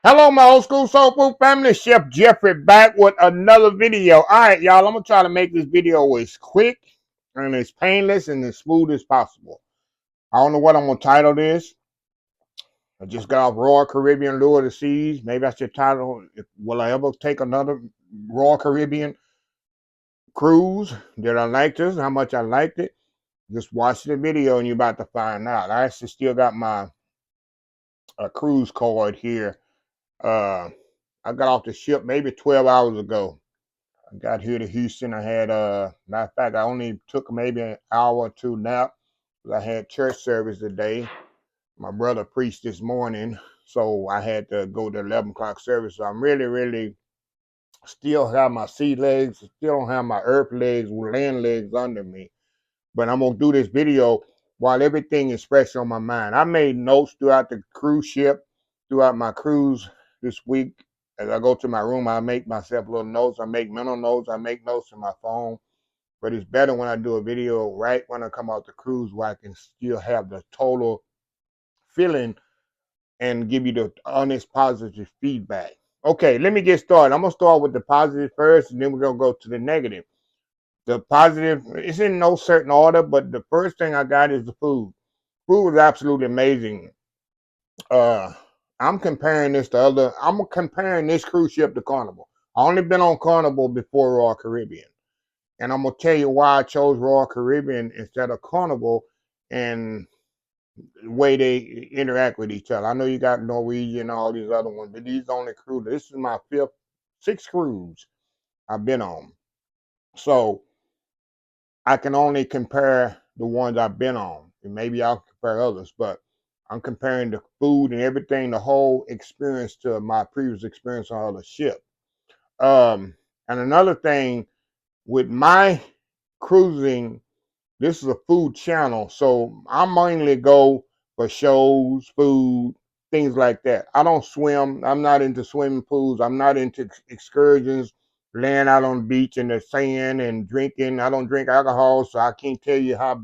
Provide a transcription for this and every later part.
Hello, my old school soul food family. Chef Jeffrey back with another video. All right, y'all. I'm gonna try to make this video as quick and as painless and as smooth as possible. I don't know what I'm gonna title this. I just got off Royal Caribbean Lure of the Seas. Maybe I should title "Will I ever take another Royal Caribbean cruise?" Did I like this? How much I liked it? Just watch the video and you're about to find out. I actually still got my cruise card here. Uh, I got off the ship maybe 12 hours ago. I got here to Houston. I had matter of fact, I only took maybe an hour or two nap. I had church service today. My brother preached this morning, so I had to go to 11 o'clock service. So I'm really still have my sea legs, still don't have my earth legs, land legs under me. But I'm gonna do this video while everything is fresh on my mind. I made notes throughout the cruise ship, throughout my cruise this week. As I go to my room, I make myself little notes. I make mental notes. I make notes in my phone. But it's better when I do a video right when I come out the cruise where I can still have the total feeling and give you the honest, positive feedback. Okay, let me get started. I'm going to start with the positive first, and then we're going to go to the negative. The positive, it's in no certain order, but the first thing I got is the food. Food was absolutely amazing. Uh, I'm comparing this cruise ship to Carnival. I only been on Carnival before Royal Caribbean. And I'm gonna tell you why I chose Royal Caribbean instead of Carnival and the way they interact with each other. I know you got Norwegian and all these other ones, but these only cruise. This is my sixth cruise I've been on. So I can only compare the ones I've been on. And maybe I'll compare others, but I'm comparing the food and everything, the whole experience to my previous experience on the ship. And another thing with my cruising, this is a food channel, so I mainly go for shows, food, things like that. I don't swim. I'm not into swimming pools. I'm not into excursions, laying out on the beach in the sand and drinking. I don't drink alcohol, so I can't tell you how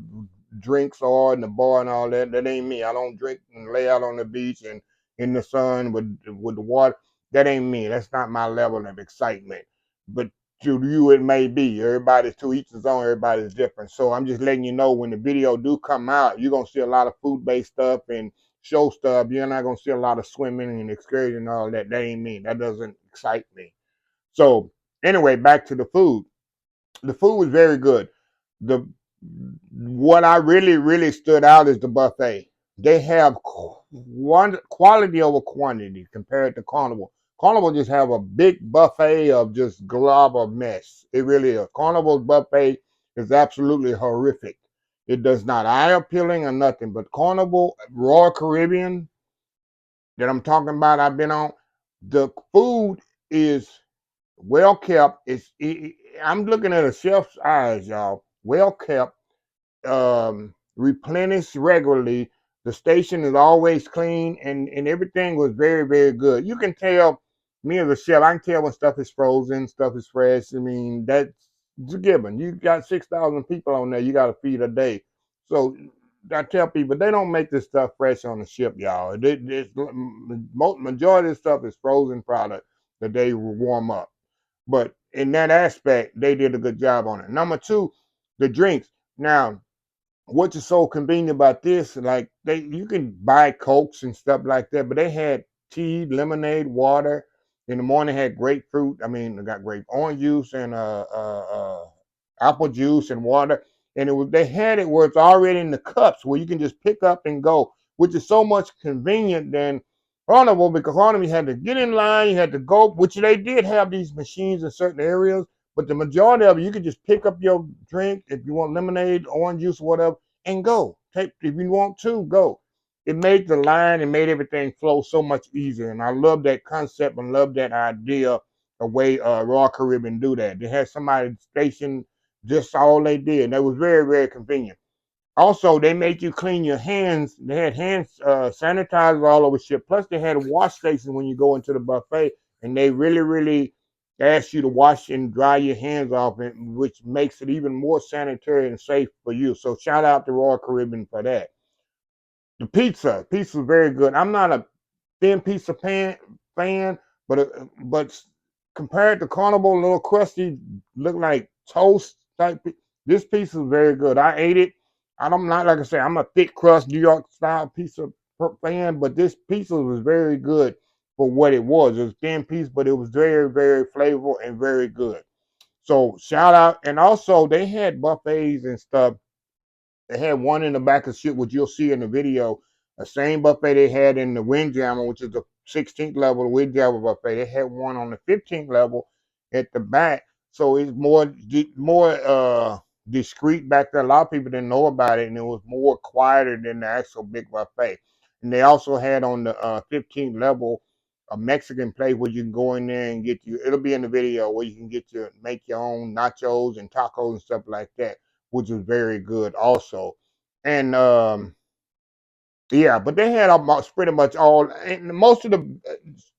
drinks are in the bar and all that. That ain't me. I don't drink and lay out on the beach and in the sun with the water. That ain't me. That's not my level of excitement. But to you it may be. Everybody's to each his own. Everybody's different. So I'm just letting you know when the video do come out, you're gonna see a lot of food-based stuff and show stuff. You're not gonna see a lot of swimming and excursion and all that. That ain't me. That doesn't excite me. So anyway, back to the food. The food was very good. The what I really stood out is the buffet. They have one quality over quantity compared to Carnival. Carnival just have a big buffet of just glob of mess. It really is. Carnival's buffet is absolutely horrific. It does not eye appealing or nothing. But Carnival, Royal Caribbean that I'm talking about, I've been on. The food is well kept. I'm looking at a chef's eyes, y'all. Well kept, replenished regularly. The station is always clean, and everything was very good. You can tell me as a chef, I can tell when stuff is frozen, stuff is fresh. I mean, that's a given. You got 6,000 people on there, you got to feed a day. So I tell people they don't make this stuff fresh on the ship, y'all. Majority of the stuff is frozen product that they warm up. But in that aspect, they did a good job on it. Number two, the drinks. Now, what is so convenient about this, like you can buy cokes and stuff like that, but they had tea, lemonade, water. In the morning had grapefruit. I mean, they got grape orange juice and apple juice and water. And they had it where it's already in the cups where you can just pick up and go, which is so much convenient than Carnival, because Carnival you had to get in line, you had to go, which they did have these machines in certain areas, but the majority of it, you could just pick up your drink if you want lemonade, orange juice, or whatever, and go. Take if you want to go. It made the line and made everything flow so much easier, and I love that concept and love that idea. The way Royal Caribbean do that, they had somebody stationed just all they did. That was very convenient. Also, they made you clean your hands. They had hand sanitizer all over ship. Plus, they had a wash station when you go into the buffet, and they really ask you to wash and dry your hands off, which makes it even more sanitary and safe for you. So, shout out to Royal Caribbean for that. The pizza was very good. I'm not a thin pizza fan, but compared to Carnival, a little crusty, look like toast type. This piece is very good. I ate it. I'm not, like I say, I'm a thick crust New York style pizza fan, but this pizza was very good for what it was. It was thin piece, but it was very, very flavorful and very good. So shout out, and also they had buffets and stuff. They had one in the back of shit, which you'll see in the video. The same buffet they had in the Windjammer, which is the 16th level, the Windjammer buffet. They had one on the 15th level at the back, so it's more discreet back there. A lot of people didn't know about it, and it was more quieter than the actual big buffet. And they also had on the 15th level a Mexican place where you can go in there and get you. It'll be in the video where you can make your own nachos and tacos and stuff like that, which was very good also. And yeah, but they had almost pretty much all, and most of the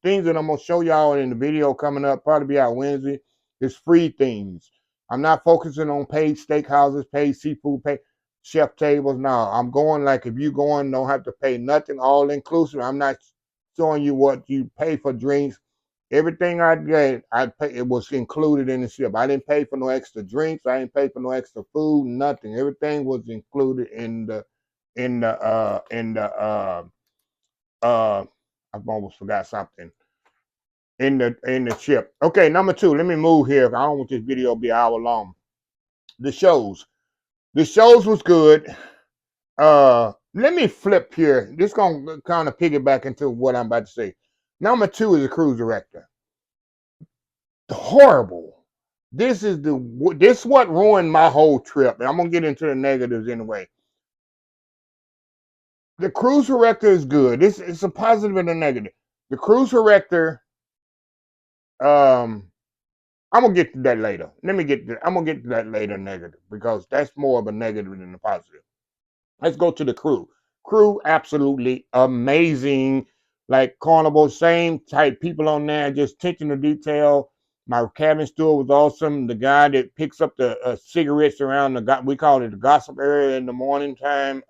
things that I'm gonna show y'all in the video coming up, probably be out Wednesday, is free things. I'm not focusing on paid steakhouses, paid seafood, paid chef tables. No, I'm going like if you going, don't have to pay nothing, all inclusive. I'm not showing you what you pay for drinks. Everything I get, it was included in the ship. I didn't pay for no extra drinks. I didn't pay for no extra food. Nothing. Everything was included in the in the uh I've almost forgot something in the ship. Okay, number two. Let me move here. I don't want this video to be an hour long. The shows. The shows was good. Let me flip here. This gonna kind of piggyback into what I'm about to say. Number two is the cruise director. Horrible. This what ruined my whole trip. And I'm gonna get into the negatives anyway. The cruise director is good. It's a positive and a negative. The cruise director, um, I'm gonna get to that later. I'm gonna get to that later negative because that's more of a negative than a positive. Let's go to the crew. Crew, absolutely amazing. Like Carnival, same type people on there, just attention to detail. My cabin steward was awesome. The guy that picks up the cigarettes around we call it the gossip area in the morning time.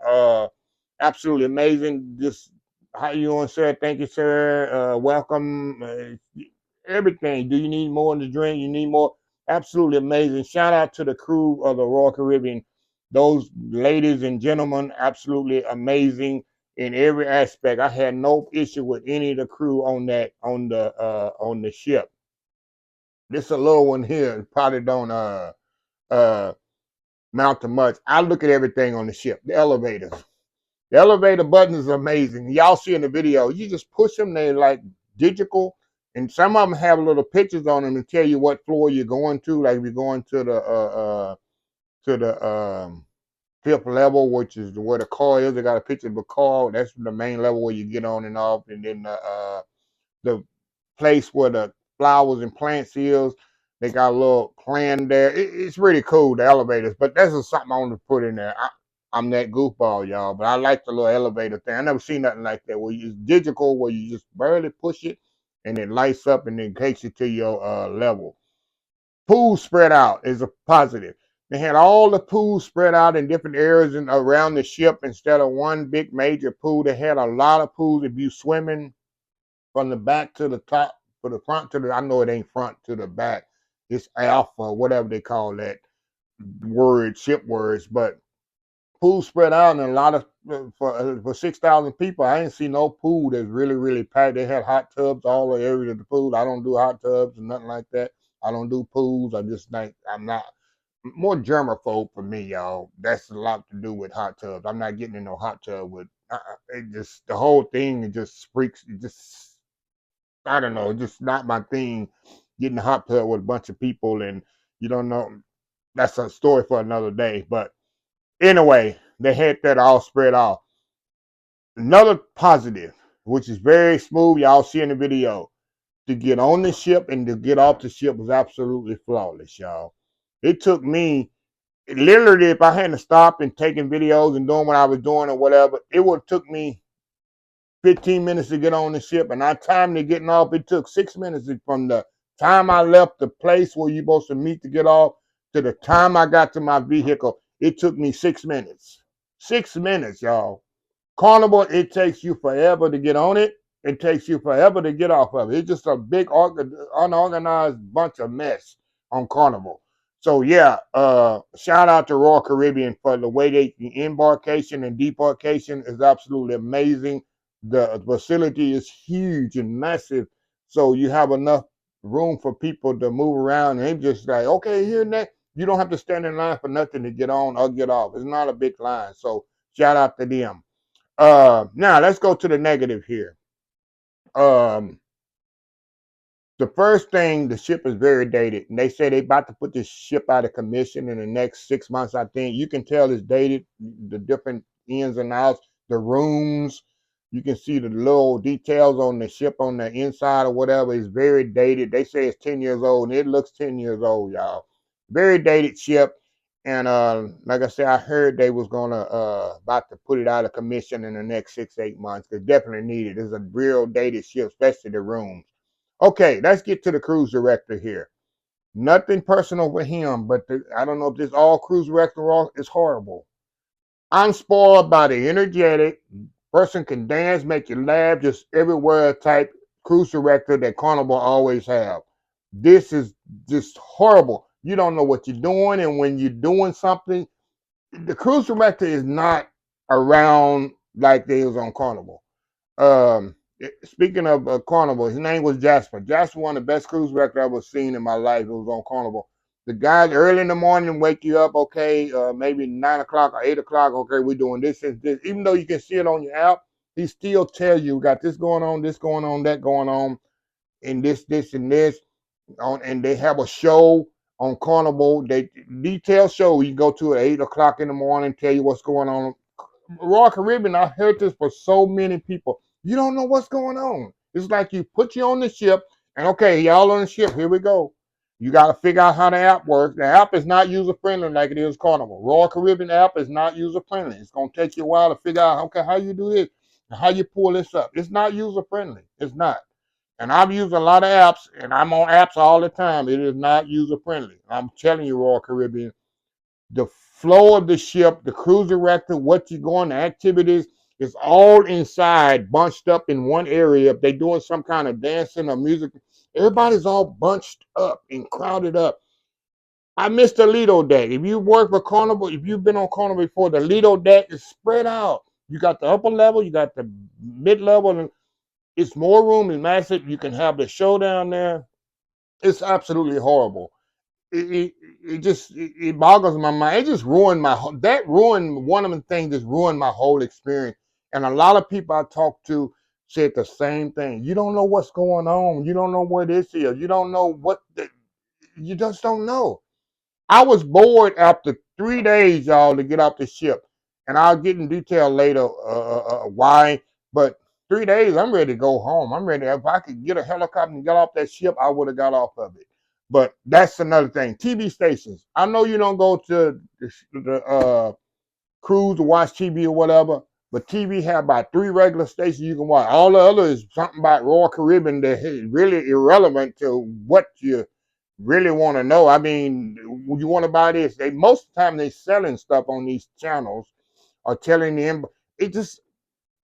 Absolutely amazing. Just how you doing, sir? Thank you, sir. Welcome. Everything. Do you need more to drink? You need more? Absolutely amazing. Shout out to the crew of the Royal Caribbean. Those ladies and gentlemen, absolutely amazing in every aspect. I had no issue with any of the crew on the ship. This a little one here probably don't uh mount to much. I look at everything on the ship. The elevators. The elevator buttons is amazing. Y'all see in the video, you just push them, they're like digital. And some of them have little pictures on them to tell you what floor you're going to. Like if you're going to the fifth level, which is where the car is. They got a picture of the car. That's the main level where you get on and off. And then the place where the flowers and plants is, they got a little plan there. It's really cool, the elevators. But that's just something I want to put in there. I'm that goofball, y'all, but I like the little elevator thing. I never seen nothing like that where it's digital, where you just barely push it and it lights up and then takes you to your level. Pool spread out is a positive. They had all the pools spread out in different areas and around the ship instead of one big major pool. They had a lot of pools. If you swimming from the back to the top, from the front to the, I know it ain't front to the back. It's alpha, whatever they call that word, ship words, but pool spread out and a lot of for 6,000 people. I ain't see no pool that's really packed. They had hot tubs all the area of the pool. I don't do hot tubs and nothing like that. I don't do pools. I'm not more germaphobe for me, y'all. That's a lot to do with hot tubs. I'm not getting in no hot tub with. It just the whole thing. It just freaks. It just I don't know. Just not my thing. Getting a hot tub with a bunch of people and you don't know. That's a story for another day. But anyway, they had that all spread out. Another positive, which is very smooth, y'all see in the video, to get on the ship and to get off the ship was absolutely flawless, y'all. It took me, literally, if I hadn't stopped and taken videos and doing what I was doing or whatever, it would have took me 15 minutes to get on the ship. And our time to getting off, it took 6 minutes from the time I left the place where you're supposed to meet to get off to the time I got to my vehicle. It took me 6 minutes. 6 minutes, y'all. Carnival, it takes you forever to get on it. it takes you forever to get off of it. It's just a big unorganized bunch of mess on Carnival. So yeah, shout out to Royal Caribbean for the way they embarkation and debarkation is absolutely amazing. The facility is huge and massive, so you have enough room for people to move around. And they just like, okay, here next. You don't have to stand in line for nothing to get on or get off. It's not a big line. So shout out to them. Now let's go to the negative here. Um, the first thing, the ship is very dated, and they say they about to put this ship out of commission in the next 6 months. I think you can tell it's dated. The different ins and outs, the rooms, you can see the little details on the ship on the inside or whatever is very dated. They say it's 10 years old, and it looks 10 years old, y'all. Very dated ship. And like I said, I heard they was gonna about to put it out of commission in the next 6 8 months. It's definitely needed. It's a real dated ship, especially the rooms. Okay, let's get to the cruise director here. Nothing personal with him, but I don't know if this all cruise director is horrible. I'm spoiled by the energetic person can dance, make you laugh, just everywhere type cruise director that Carnival always have. This is just horrible. You don't know what you're doing, and when you're doing something, the cruise director is not around like they was on Carnival. Speaking of Carnival, his name was Jasper. Jasper, one of the best cruise directors I've ever seen in my life. It was on Carnival. The guys early in the morning wake you up, okay, maybe 9 o'clock or 8 o'clock, okay, we're doing this and this. Even though you can see it on your app, he still tell you, we got this going on, that going on, and this, and this. And they have a show on Carnival. They detailed show you go to at 8 o'clock in the morning, tell you what's going on. Royal Caribbean, I heard this for so many people. You don't know what's going on. It's like you put you on the ship, and okay, y'all on the ship, here we go. You got to figure out how the app works. The app is not user friendly like it is Carnival. Royal Caribbean app is not user friendly. It's gonna take you a while to figure out, okay, how you do this, how you pull this up. It's not user friendly. It's not. And I've used a lot of apps, and I'm on apps all the time. It is not user friendly. I'm telling you, Royal Caribbean, the flow of the ship, the cruise director, what you're going, the activities, is all inside, bunched up in one area. If they're doing some kind of dancing or music, everybody's all bunched up and crowded up. I missed the Lido deck. If you work for Carnival, if you've been on Carnival before, the Lido deck is spread out. You got the upper level, you got the mid level, and it's more room and massive. You can have the show down there. It's absolutely horrible. It just it boggles my mind. It just ruined ruined one of the things. Just ruined my whole experience. And a lot of people I talked to said the same thing. You don't know what's going on. You don't know where this is. You don't know you just don't know. I was bored after 3 days, y'all, to get off the ship, and I'll get in detail later why. But 3 days, I'm ready to go home. I'm ready. If I could get a helicopter and get off that ship, I would have got off of it. But that's another thing. TV stations. I know you don't go to the cruise to watch TV or whatever, but TV have about 3 regular stations you can watch. All the other is something about Royal Caribbean that is really irrelevant to what you really want to know. I mean, you want to buy this. They most of the time they selling stuff on these channels or telling them. It just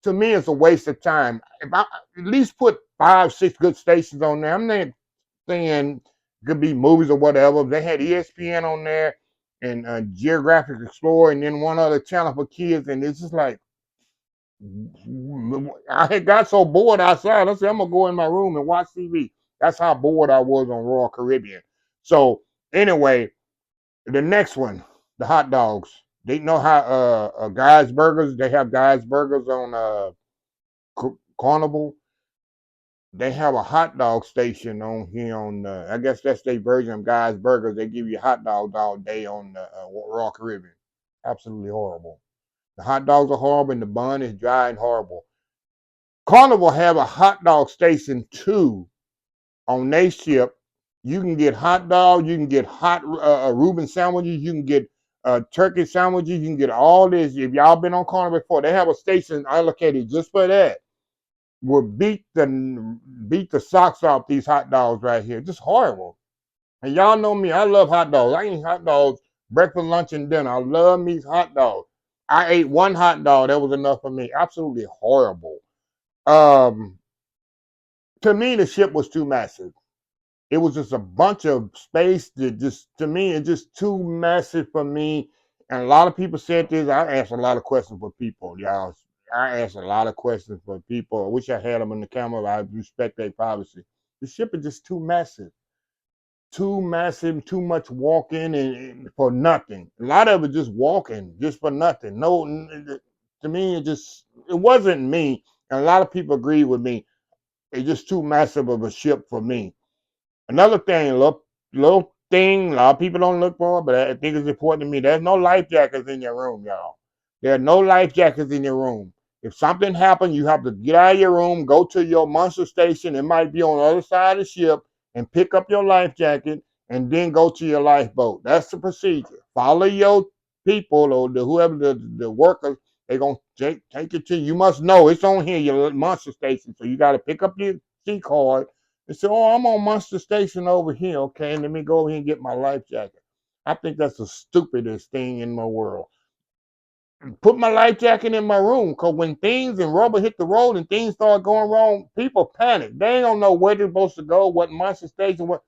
to me it's a waste of time. If I at least put 5 6 good stations on there, I'm not saying it could be movies or whatever. They had ESPN on there and Geographic Explorer and then one other channel for kids, and it's just like I had got so bored outside. I said, I'm gonna go in my room and watch TV. That's how bored I was on Royal Caribbean. So anyway, the next one, the hot dogs. They know how Guys Burgers. They have Guys Burgers on Carnival. They have a hot dog station on here on. I guess that's their version of Guys Burgers. They give you hot dogs all day on Royal Caribbean. Absolutely horrible. The hot dogs are horrible, and the bun is dry and horrible. Carnival have a hot dog station too on their ship. You can get hot dogs, you can get hot Reuben sandwiches, you can get turkey sandwiches, you can get all this. If y'all been on Carnival before, they have a station allocated just for that. Will beat the socks off these hot dogs right here. Just horrible. And y'all know me, I love hot dogs. I eat hot dogs breakfast, lunch, and dinner. I love me hot dogs. I ate one hot dog. That was enough for me. Absolutely horrible. Um, To me, the ship was too massive. It was just a bunch of space that just, to me, it's just too massive for me. And a lot of people said this. I asked a lot of questions for people, y'all. I asked a lot of questions for people. I wish I had them in the camera. I respect their privacy. The ship is just too massive, too much walking and for nothing. A lot of it just walking, just for nothing. No, to me, it wasn't me. And a lot of people agree with me. It's just too massive of a ship for me. Another thing, little thing, a lot of people don't look for, but I think it's important to me. There's no life jackets in your room, y'all. There are no life jackets in your room. If something happens, you have to get out of your room, go to your monster station. It might be on the other side of the ship, and pick up your life jacket, and then go to your lifeboat. That's the procedure. Follow your people or whoever the workers. They're gonna take it to you. You must know it's on here, your monster station. So you got to pick up your C card and say, "Oh, I'm on Monster Station over here. Okay, let me go over here and get my life jacket." I think that's the stupidest thing in my world. Put my life jacket in my room, because when things and rubber hit the road and things start going wrong, people panic. They don't know where they're supposed to go, what Monster Station, what.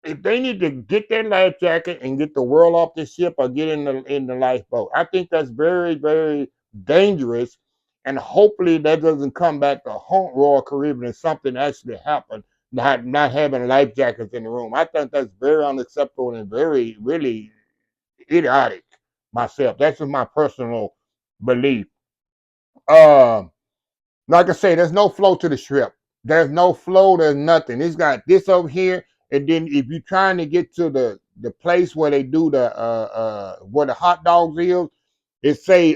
If they need to get their life jacket and get the world off the ship or get in the lifeboat. I think that's very, very dangerous. And hopefully that doesn't come back to haunt Royal Caribbean if something actually happened, not having life jackets in the room. I think that's very unacceptable and very, really idiotic myself. That's just my personal belief. Um like I say, there's no flow to the ship. There's no flow. There's nothing. It's got this over here, and then if you're trying to get to the place where they do the where the hot dogs is, it say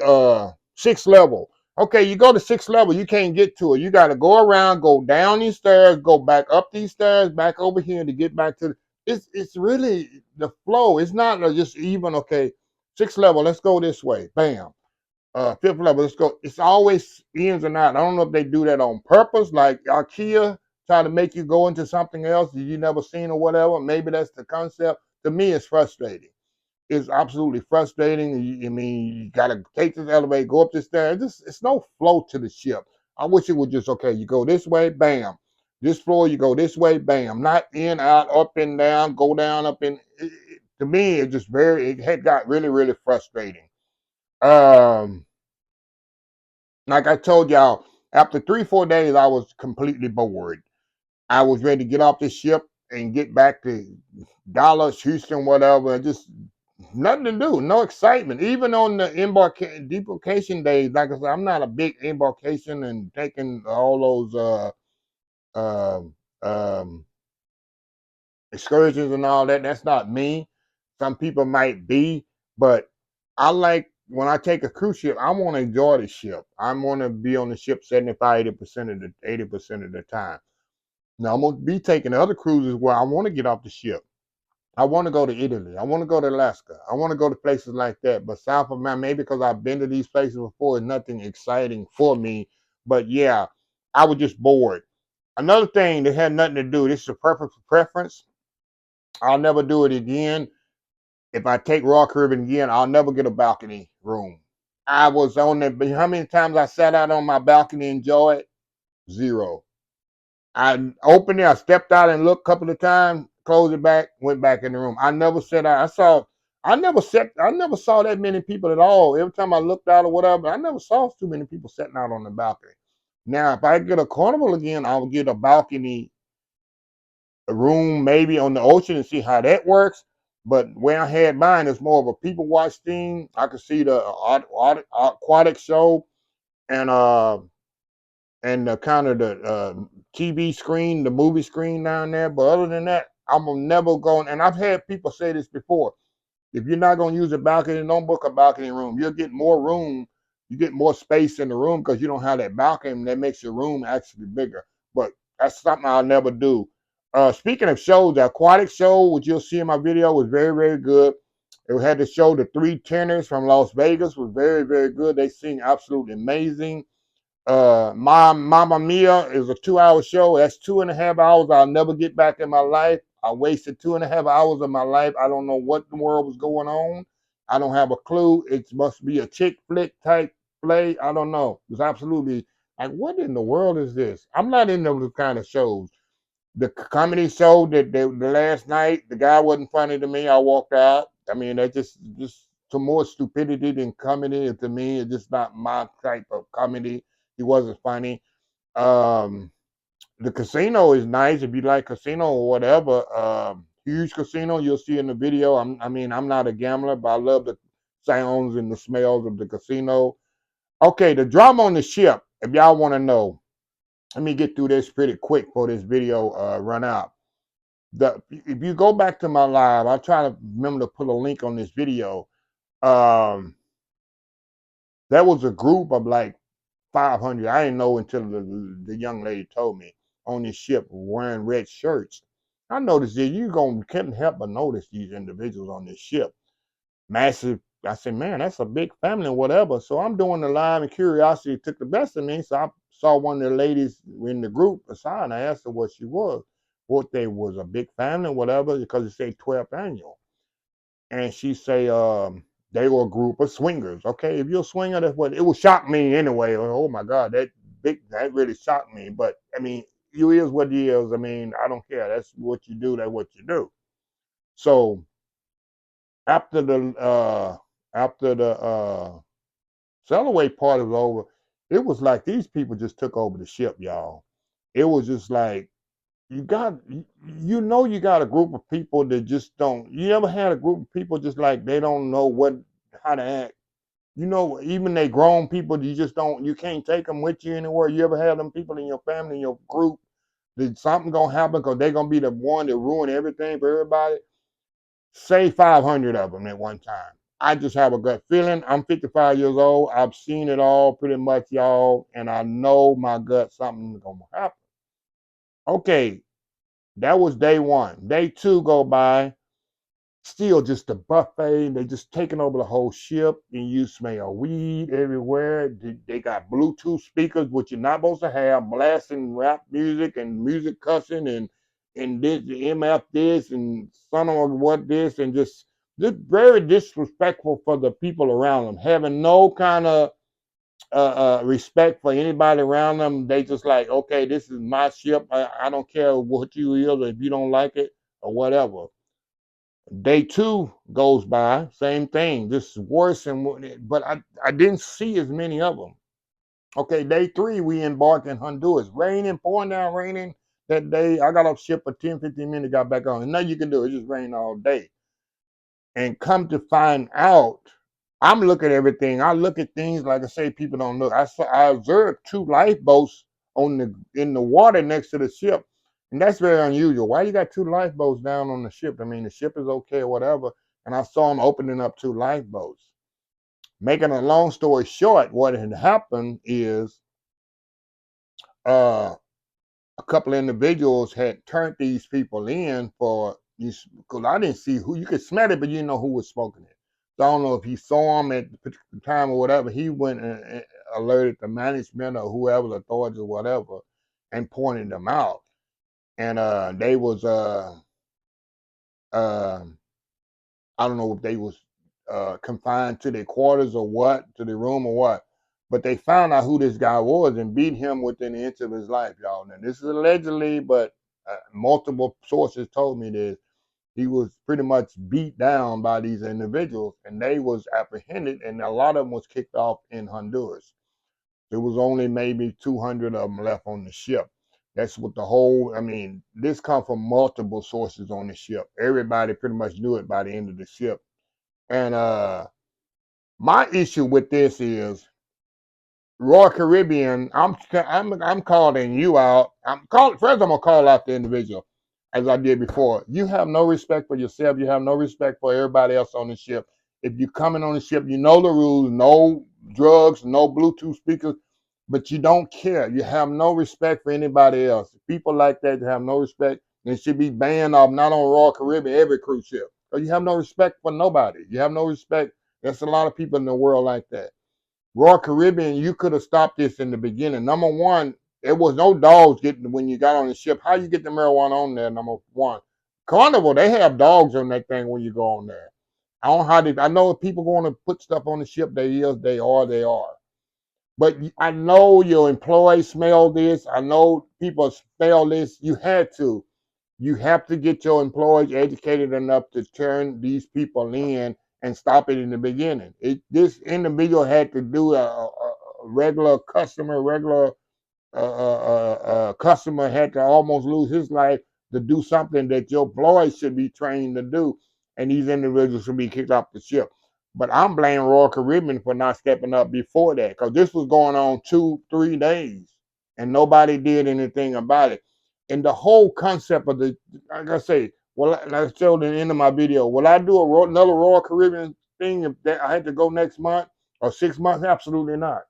sixth level. Okay, you go to sixth level, you can't get to it. You got to go around, go down these stairs, go back up these stairs, back over here to get back to. It's really the flow. It's not just even okay. Sixth level, let's go this way. Bam, fifth level, let's go. It's always ins and out. I don't know if they do that on purpose, like IKEA, try to make you go into something else that you never seen or whatever. Maybe that's the concept. To me, it's frustrating. It's absolutely frustrating. I mean, you gotta take this elevator, go up this stairs. It's no flow to the ship. I wish it would just okay. You go this way, bam. This floor, you go this way, bam. Not in, out, up and down, go down, up and. To me, it just it had got really, really frustrating. Um, like I told y'all, after 3, 4 days, I was completely bored. I was ready to get off the ship and get back to Dallas, Houston, whatever. Just nothing to do, no excitement. Even on the debarkation days, like I said, I'm not a big embarkation and taking all those uh, um, excursions and all that. That's not me. Some people might be, but I like when I take a cruise ship, I want to enjoy the ship. I want to be on the ship 75, 80% of the 80% of the time. Now I'm gonna be taking other cruises where I want to get off the ship. I want to go to Italy. I want to go to Alaska. I want to go to places like that. But South America, maybe because I've been to these places before, is nothing exciting for me. But yeah, I was just bored. Another thing that had nothing to do. This is a perfect preference. I'll never do it again. If I take Royal Caribbean again, I'll never get a balcony room. I was on there, but how many times I sat out on my balcony and enjoyed it? Zero. I opened it, I stepped out and looked a couple of times, closed it back, went back in the room. I never sat out. I never saw that many people at all. Every time I looked out or whatever, I never saw too many people sitting out on the balcony. Now, if I get a carnival again, I'll get a balcony room maybe on the ocean and see how that works. But where I had mine is more of a people watch thing. I could see the aquatic show and the kind of the TV screen, the movie screen down there. But other than that, I'm never going. And I've had people say this before. If you're not going to use a balcony, don't book a balcony room. You'll get more room. You get more space in the room because you don't have that balcony, and that makes your room actually bigger. But that's something I'll never do. Speaking of shows, the aquatic show, which you'll see in my video, was very, very good. It had to show the 3 tenors from Las Vegas, was very, very good. They sing absolutely amazing. Mamma Mia is a 2-hour show. That's 2.5 hours I'll never get back in my life. I wasted 2.5 hours of my life. I don't know what the world was going on. I don't have a clue. It must be a chick flick type play. I don't know. It was absolutely Like, what in the world is this? I'm not in those kind of shows. The comedy show that the last night, the guy wasn't funny to me. I walked out. I mean, that just some more stupidity than comedy to me. It's just not my type of comedy. He wasn't funny. Um, the casino is nice if you like casino or whatever. Huge casino, you'll see in the video. I mean, I'm not a gambler, but I love the sounds and the smells of the casino. Okay, the drama on the ship. If y'all want to know, let me get through this pretty quick for this video run out. If you go back to my live, I'll try to remember to put a link on this video. Um, there was a group of like 500. I didn't know until the young lady told me on this ship wearing red shirts. I noticed that couldn't help but notice these individuals on this ship. Massive. I said, man, that's a big family or whatever. So I'm doing the live and curiosity took the best of me. So I saw one of the ladies in the group aside and I asked her what she was. What they was a big family or whatever, because it say 12th annual. And she say they were a group of swingers. Okay, if you're a swinger, that's what it would shock me anyway. Oh my God, that really shocked me. But I mean, you is what you is. I mean, I don't care. That's what you do. That's what you do. So after the Cellaway party was over, it was like these people just took over the ship, y'all. It was just like you got a group of people that just don't. You ever had a group of people just like they don't know how to act? Even they grown people, you just don't. You can't take them with you anywhere. You ever have them people in your family, in your group, that something gonna happen because they're gonna be the one that ruin everything for everybody? Say 500 of them at one time. I just have a gut feeling. I'm 55 years old. I've seen it all pretty much, y'all, and I know my gut something's gonna happen. Okay, that was day one. Day two go by, still just a buffet. They just taking over the whole ship, and you smell weed everywhere. They got Bluetooth speakers, which you're not supposed to have, blasting rap music and music cussing and this MF this and son of what this and just very disrespectful for the people around them, having no kind of respect for anybody around them. They just like, okay, this is my ship. I don't care what you is, or if you don't like it or whatever. Day two goes by, same thing. This is worse, but I didn't see as many of them. Okay, day three, we embarked in Honduras. Raining, pouring down, raining that day. I got off ship for 10, 15 minutes, got back on. And nothing you can do. It just rained all day. And come to find out, I'm looking at everything. I look at things like I say, people don't look. I observed two lifeboats in the water next to the ship, and that's very unusual. Why you got two lifeboats down on the ship? I mean, the ship is okay or whatever. And I saw them opening up two lifeboats. Making a long story short, what had happened is uh, a couple of individuals had turned these people in for these, because I didn't see who. You could smell it, but you didn't know who was smoking it. So I don't know if he saw them at the particular time or whatever. He went and alerted the management or whoever, the authorities or whatever, and pointed them out. And they was uh, I don't know if they was confined to their quarters or what, to their room or what. But they found out who this guy was and beat him within an inch of his life, y'all. Now this is allegedly, but multiple sources told me this. He was pretty much beat down by these individuals, and they was apprehended, and a lot of them was kicked off in Honduras. There was only maybe 200 of them left on the ship. That's what I mean, this come from multiple sources on the ship. Everybody pretty much knew it by the end of the ship. And my issue with this is Royal Caribbean. I'm calling you out. First. I'm gonna call out the individual, as I did before. You have no respect for yourself. You have no respect for everybody else on the ship. If you're coming on the ship, you know the rules. No drugs, no Bluetooth speakers, but you don't care. You have no respect for anybody else. People like that have no respect. They should be banned off not on Royal Caribbean, every cruise ship. Because you have no respect for nobody. You have no respect. There's a lot of people in the world like that. Royal Caribbean, you could have stopped this in the beginning. Number one, there was no dogs getting when you got on the ship. How you get the marijuana on there? Number one, Carnival, they have dogs on that thing when you go on there. I don't know how they. I know if people going to put stuff on the ship, they are. But I know your employees smell this. I know people smell this. You had to. You have to get your employees educated enough to turn these people in and stop it in the beginning. This individual had to do a regular customer, customer had to almost lose his life to do something that your employees should be trained to do, and these individuals should be kicked off the ship. But I'm blaming Royal Caribbean for not stepping up before that, because this was going on 2-3 days, and nobody did anything about it. And the whole concept of the, like I say, well, like I showed in the end of my video, will I do another Royal Caribbean thing if I had to go next month or 6 months? Absolutely not.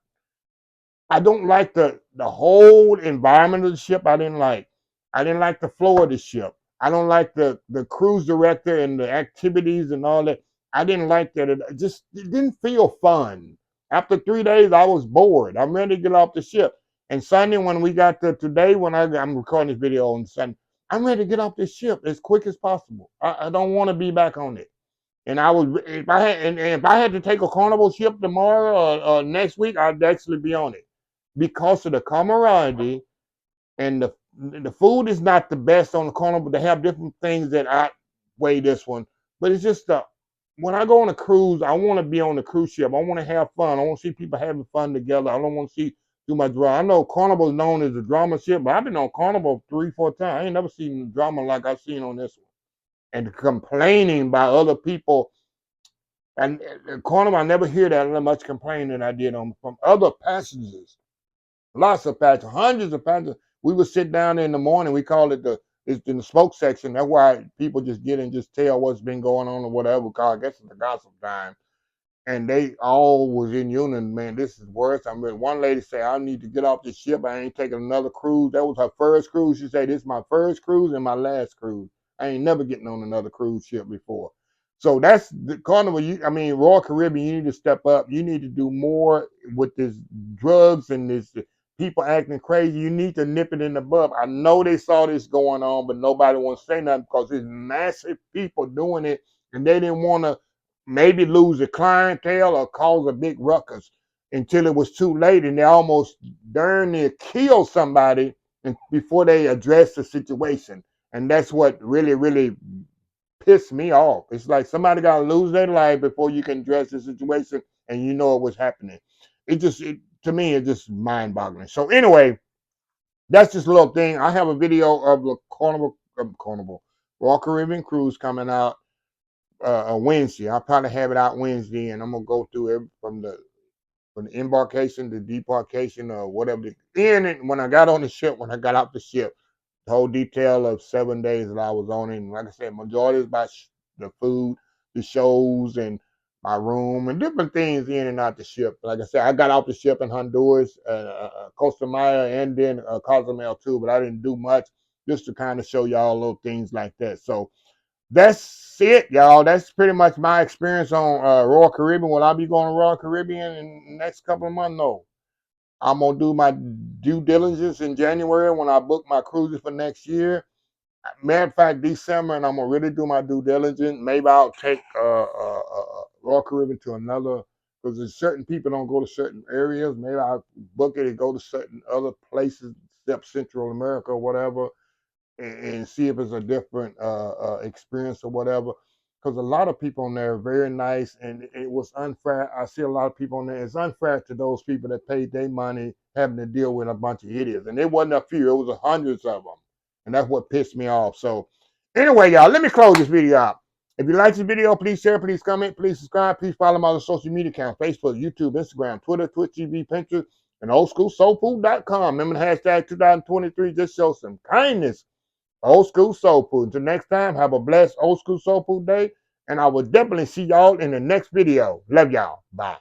I don't like the whole environment of the ship. I didn't like. I didn't like the flow of the ship. I don't like the cruise director and the activities and all that. I didn't like that. It didn't feel fun. After 3 days, I was bored. I'm ready to get off the ship. And Sunday, when we got to today, when I'm recording this video on Sunday, I'm ready to get off this ship as quick as possible. I don't want to be back on it. And I was, if I had to take a Carnival ship tomorrow or next week, I'd actually be on it because of the camaraderie, and the food is not the best on the Carnival. They have different things that outweigh this one, but it's just when I go on a cruise, I want to be on the cruise ship. I want to have fun. I want to see people having fun together. I don't want to see too much drama. I know Carnival is known as a drama ship, but I've been on Carnival 3-4 times. I ain't never seen drama like I've seen on this one. And complaining by other people. And Carnival, I never hear that much complaining than I did from other passengers. Lots of passengers, hundreds of passengers. We would sit down in the morning. We call it it's in the smoke section. That's why people just get and just tell what's been going on or whatever. Because I guess it's the gossip time. And they all was in union. Man, this is worse. I mean, one lady said, I need to get off this ship. I ain't taking another cruise. That was her first cruise. She said, this is my first cruise and my last cruise. I ain't never getting on another cruise ship before. So that's the Carnival. Royal Caribbean, you need to step up. You need to do more with this drugs and this people acting crazy. You need to nip it in the bud. I know they saw this going on, but nobody wants to say nothing because there's massive people doing it, and they didn't want to maybe lose a clientele or cause a big ruckus until it was too late, and they almost darn near killed somebody before they addressed the situation. And that's what really, really pissed me off. It's like somebody got to lose their life before you can address the situation and you know it was happening. To me, it's just mind-boggling. So anyway, that's just a little thing. I have a video of the Carnival Royal Caribbean cruise coming out Wednesday. I'll probably have it out Wednesday, and I'm gonna go through it from the embarkation to debarkation or whatever. When I got on the ship, when I got out the ship, the whole detail of 7 days that I was on it. And like I said, majority is about the food, the shows, and my room, and different things in and out the ship. Like I said, I got out the ship in Honduras, Costa Maya, and then Cozumel too, but I didn't do much, just to kind of show y'all little things like that. So that's it, y'all. That's pretty much my experience on Royal Caribbean. Will I be going to Royal Caribbean in the next couple of months? No. I'm going to do my due diligence in January when I book my cruises for next year. Matter of fact, December, and I'm going to really do my due diligence. Maybe I'll take Royal Caribbean to another, because there's certain people don't go to certain areas. Maybe I'll book it and go to certain other places, except Central America or whatever, and see if it's a different experience or whatever. Because a lot of people on there are very nice, and it was unfair. I see a lot of people on there. It's unfair to those people that paid their money having to deal with a bunch of idiots. And it wasn't a few, it was hundreds of them. And that's what pissed me off. So anyway, y'all, let me close this video out. If you like this video, please share, please comment, please subscribe, please follow my other social media accounts: Facebook, YouTube, Instagram, Twitter, Twitch TV, Pinterest, and oldschoolsoulfood.com. Remember the hashtag 2023, just show some kindness. Old School Soul Food. Until next time, have a blessed Old School Soul Food day, and I will definitely see y'all in the next video. Love y'all. Bye.